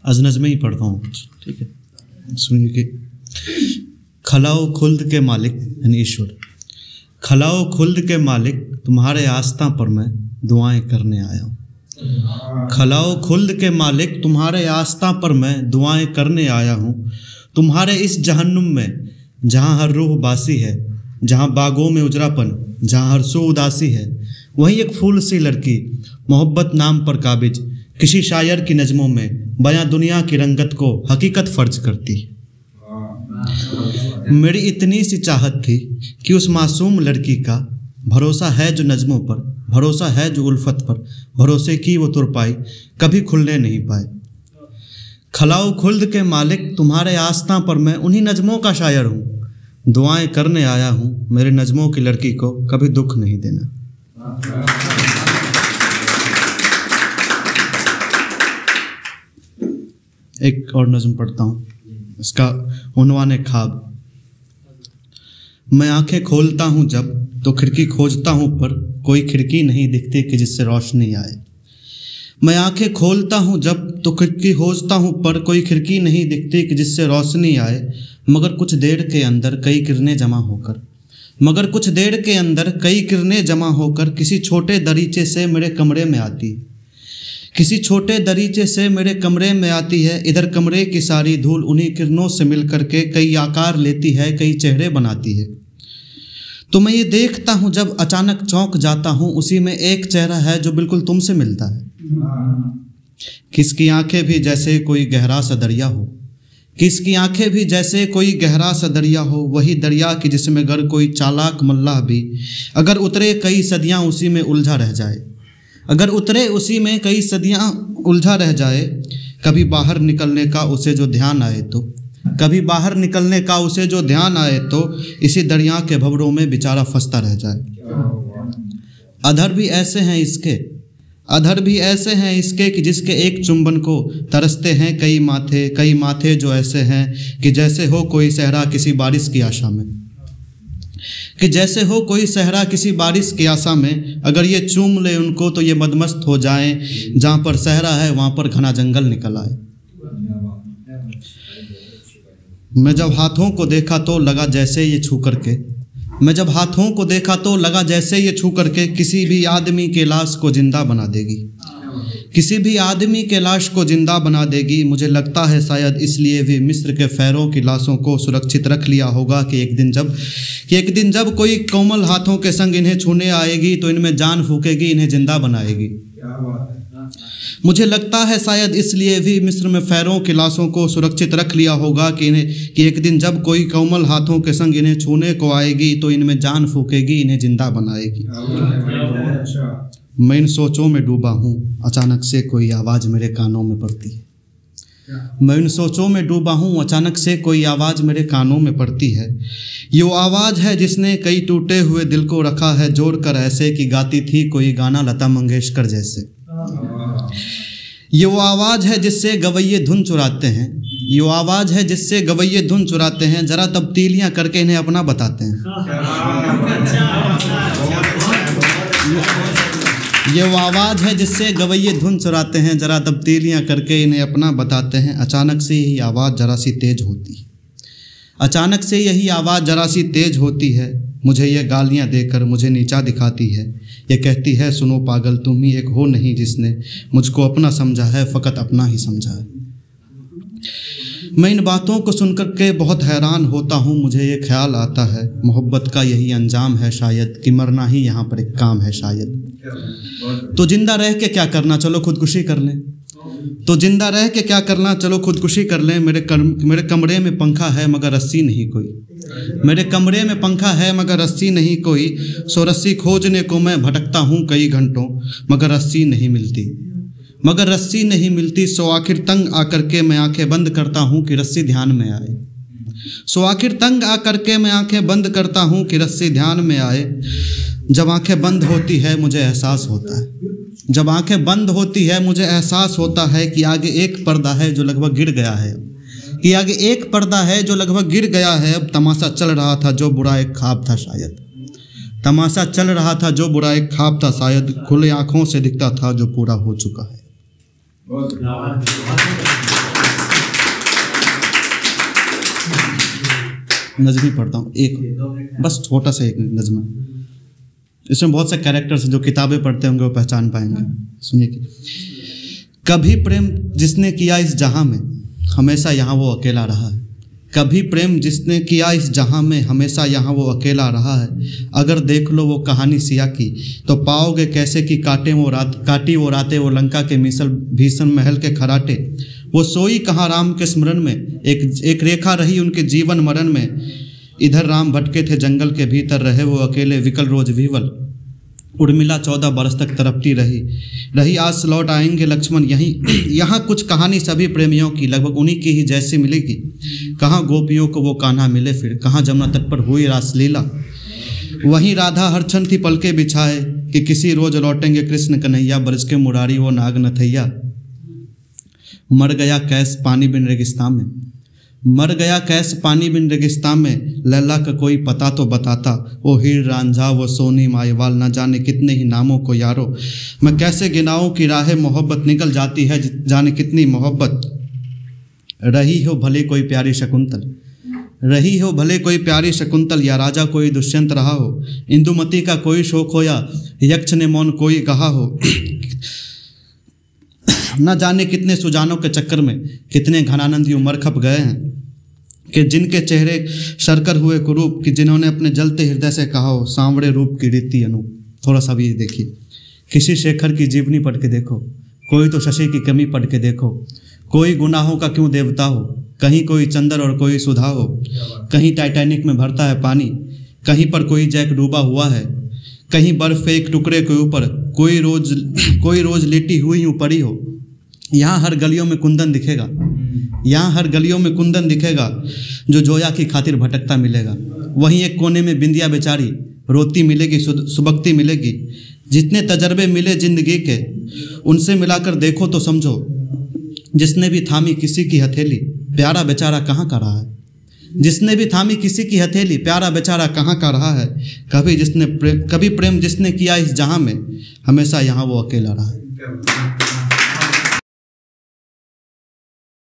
अजनज में ही पढ़ता हूँ कुछ, ठीक है, सुनिए कि खलाओ खुल्द के मालिक यानी ईश्वर, खलाओ खुल्द के मालिक तुम्हारे आस्था पर मैं दुआएं करने आया हूँ। खलाओ खुल्द के मालिक तुम्हारे आस्था पर मैं दुआएं करने आया हूँ। तुम्हारे इस जहन्नुम में जहाँ हर रूह बासी है, जहाँ बागों में उजरापन, जहाँ हर सू उदासी है, वहीं एक फूल सी लड़की मोहब्बत नाम पर काबिज किसी शायर की नज़मों में बयां दुनिया की रंगत को हकीकत फर्ज करती है। मेरी इतनी सी चाहत थी कि उस मासूम लड़की का भरोसा है जो नज़मों पर, भरोसा है जो उल्फत पर, भरोसे की वो तुरपाई कभी खुलने नहीं पाए। खलाओ खुल्द के मालिक तुम्हारे आस्था पर मैं उन्हीं नज़मों का शायर हूँ। दुआएं करने आया हूँ मेरे नज़मों की लड़की को कभी दुख नहीं देना। एक और नज़म पढ़ता हूँ, इसका उन्वान है ख्वाब। मैं आंखें खोलता हूँ जब तो खिड़की खोजता हूँ पर कोई खिड़की नहीं दिखती कि जिससे रोशनी आए। मैं आंखें खोलता हूँ जब तो खिड़की खोजता हूँ पर कोई खिड़की नहीं दिखती कि जिससे रोशनी आए। मगर कुछ देर के अंदर कई किरणें जमा होकर, मगर कुछ देर के अंदर कई किरणें जमा होकर किसी छोटे दरीचे से मेरे कमरे में आती, किसी छोटे दरीचे से मेरे कमरे में आती है। इधर कमरे की सारी धूल उन्हीं किरणों से मिल करके कई आकार लेती है, कई चेहरे बनाती है। तो मैं ये देखता हूँ जब अचानक चौंक जाता हूँ, उसी में एक चेहरा है जो बिल्कुल तुमसे मिलता है। किसकी आंखें भी जैसे कोई गहरा सा दरिया हो, किसकी आंखें भी जैसे कोई गहरा सा दरिया हो, वही दरिया कि जिसमें अगर कोई चालाक मल्लाह भी अगर उतरे कई सदियाँ उसी में उलझा रह जाए, अगर उतरे उसी में कई सदियाँ उलझा रह जाए। कभी बाहर निकलने का उसे जो ध्यान आए तो, कभी बाहर निकलने का उसे जो ध्यान आए तो इसी दरिया के भंवरों में बेचारा फंसता रह जाए। अधर भी ऐसे हैं इसके, अधर भी ऐसे हैं इसके कि जिसके एक चुंबन को तरसते हैं कई माथे जो ऐसे हैं कि जैसे हो कोई सहरा किसी बारिश की आशा में, कि जैसे हो कोई सहरा किसी बारिश की आशा में। अगर ये चूम ले उनको तो ये मदमस्त हो जाएं, जहाँ पर सहरा है वहाँ पर घना जंगल निकल आए। मैं जब हाथों को देखा तो लगा जैसे ये छू करके, मैं जब हाथों को देखा तो लगा जैसे ये छू करके किसी भी आदमी के लाश को जिंदा बना देगी, किसी भी आदमी के लाश को जिंदा बना देगी। मुझे लगता है शायद इसलिए भी मिस्र के फ़ैरों की लाशों को सुरक्षित रख लिया होगा कि एक दिन जब कोई कोमल हाथों के संग इन्हें छूने आएगी तो इनमें जान फूकेगी, इन्हें जिंदा बनाएगी। मुझे लगता है शायद इसलिए भी मिस्र में फ़ैरों की लाशों को सुरक्षित रख लिया होगा कि एक दिन जब कोई कोमल हाथों के संग इन्हें छूने को आएगी तो इनमें जान फूकेगी, इन्हें जिंदा बनाएगी। मैं इन सोचों में डूबा हूँ, अचानक से कोई आवाज़ मेरे कानों में पड़ती है। मैं इन सोचों में डूबा हूँ, अचानक से कोई आवाज़ मेरे कानों में पड़ती है। ये वो आवाज़ है जिसने कई टूटे हुए दिल को रखा है जोड़ कर ऐसे कि गाती थी कोई गाना लता मंगेशकर जैसे। ये वो आवाज़ है जिससे गवैये धुन चुराते हैं, ये वो आवाज़ है जिससे गवैये धुन चुराते हैं, ज़रा तब्दीलियाँ करके इन्हें अपना बताते हैं। ये वो आवाज़ है जिससे गवैये धुन चुराते हैं, ज़रा तब्दीलियाँ करके इन्हें अपना बताते हैं। अचानक से यही आवाज़ ज़रा सी तेज होती है, अचानक से यही आवाज़ ज़रा सी तेज होती है। मुझे ये गालियाँ देकर मुझे नीचा दिखाती है, ये कहती है सुनो पागल तुम ही एक हो नहीं जिसने मुझको अपना समझा है, फ़कत अपना ही समझा है। मैं इन बातों को सुनकर के बहुत हैरान होता हूँ। मुझे ये ख्याल आता है मोहब्बत का यही अंजाम है शायद, कि मरना ही यहाँ पर एक काम है शायद। तो जिंदा रह के क्या करना, चलो खुदकुशी कर लें। तो जिंदा रह के क्या करना, चलो खुदकुशी कर लें। मेरे कमरे में पंखा है मगर रस्सी नहीं कोई, मेरे कमरे में पंखा है मगर रस्सी नहीं कोई। सो रस्सी खोजने को मैं भटकता हूँ कई घंटों, मगर रस्सी नहीं मिलती, मगर रस्सी नहीं मिलती। सो आखिर तंग आकर के मैं आंखें बंद करता हूँ कि रस्सी ध्यान में आए। सो आखिर तंग आकर के मैं आंखें बंद करता हूँ कि रस्सी ध्यान में आए। जब आंखें बंद होती है मुझे एहसास होता है, जब आंखें बंद होती है मुझे एहसास होता है कि आगे एक पर्दा है जो लगभग गिर गया है, कि आगे एक पर्दा है जो लगभग गिर गया है। अब तमाशा चल रहा था जो बुरा एक ख्वाब था शायद, तमाशा चल रहा था जो बुरा एक ख्वाब था शायद। खुले आँखों से दिखता था जो पूरा हो चुका है। नज़मी पढ़ता हूँ एक, बस छोटा सा एक नज़मा। इसमें बहुत से कैरेक्टर्स जो किताबें पढ़ते होंगे वो पहचान पाएंगे। सुनिए कि कभी प्रेम जिसने किया इस जहां में, हमेशा यहाँ वो अकेला रहा है। कभी प्रेम जिसने किया इस जहां में, हमेशा यहाँ वो अकेला रहा है। अगर देख लो वो कहानी सिया की, तो पाओगे कैसे कि काटी वो रातें वो लंका के मिसल भीषण महल के खराटे। वो सोई कहाँ राम के स्मरण में, एक रेखा रही उनके जीवन मरण में। इधर राम भटके थे जंगल के भीतर, रहे वो अकेले विकल रोज विवल। उर्मिला 14 बरस तक तड़पती रही आज लौट आएंगे लक्ष्मण यहीं। यहाँ कुछ कहानी सभी प्रेमियों की, लगभग उन्हीं की ही जैसी मिलेगी। कहाँ गोपियों को वो कान्हा मिले फिर, कहाँ जमुना तट पर हुई रासलीला। वहीं राधा हर क्षण थी पलके बिछाए, कि किसी रोज लौटेंगे कृष्ण कन्हैया। ब्रज के मुरारी वो नाग नथैया। मर गया कैस पानी बिन रेगिस्तान में, मर गया कैस पानी बिन रेगिस्तान में। लैला का कोई पता तो बताता, वो हीर रांझा वो सोनी मायवाल, न जाने कितने ही नामों को यारो। मैं कैसे गिनाऊं कि राह मोहब्बत निकल जाती है, जाने कितनी मोहब्बत। रही हो भले कोई प्यारी शकुंतल, रही हो भले कोई प्यारी शकुंतल, या राजा कोई दुष्यंत रहा हो। इंदुमती का कोई शोक हो, या यक्ष ने मौन कोई कहा हो। न जाने कितने सुजानों के चक्कर में, कितने घनानंदी उमर खप गए हैं, कि जिनके चेहरे शर्कर हुए कुरूप, कि जिन्होंने अपने जलते हृदय से कहा हो सांवरे रूप की रीति अनूप। थोड़ा सा भी देखिए, किसी शेखर की जीवनी पढ़ के देखो, कोई तो शशि की कमी पढ़ के देखो। कोई गुनाहों का क्यों देवता हो, कहीं कोई चंद्र और कोई सुधा हो। कहीं टाइटैनिक में भरता है पानी, कहीं पर कोई जैक डूबा हुआ है। कहीं बर्फ एक टुकड़े के ऊपर कोई रोज लेटी हुई यूं पड़ी हो। यहाँ हर गलियों में कुंदन दिखेगा, यहाँ हर गलियों में कुंदन दिखेगा, जो जोया की खातिर भटकता मिलेगा। वहीं एक कोने में बिंदिया बेचारी रोती मिलेगी, सुबकती मिलेगी। जितने तजर्बे मिले जिंदगी के, उनसे मिलाकर देखो तो समझो। जिसने भी थामी किसी की हथेली, प्यारा बेचारा कहाँ का रहा है। जिसने भी थामी किसी की हथेली, प्यारा बेचारा कहाँ का रहा है। कभी प्रेम जिसने किया इस जहां में, हमेशा यहाँ वो अकेला रहा है।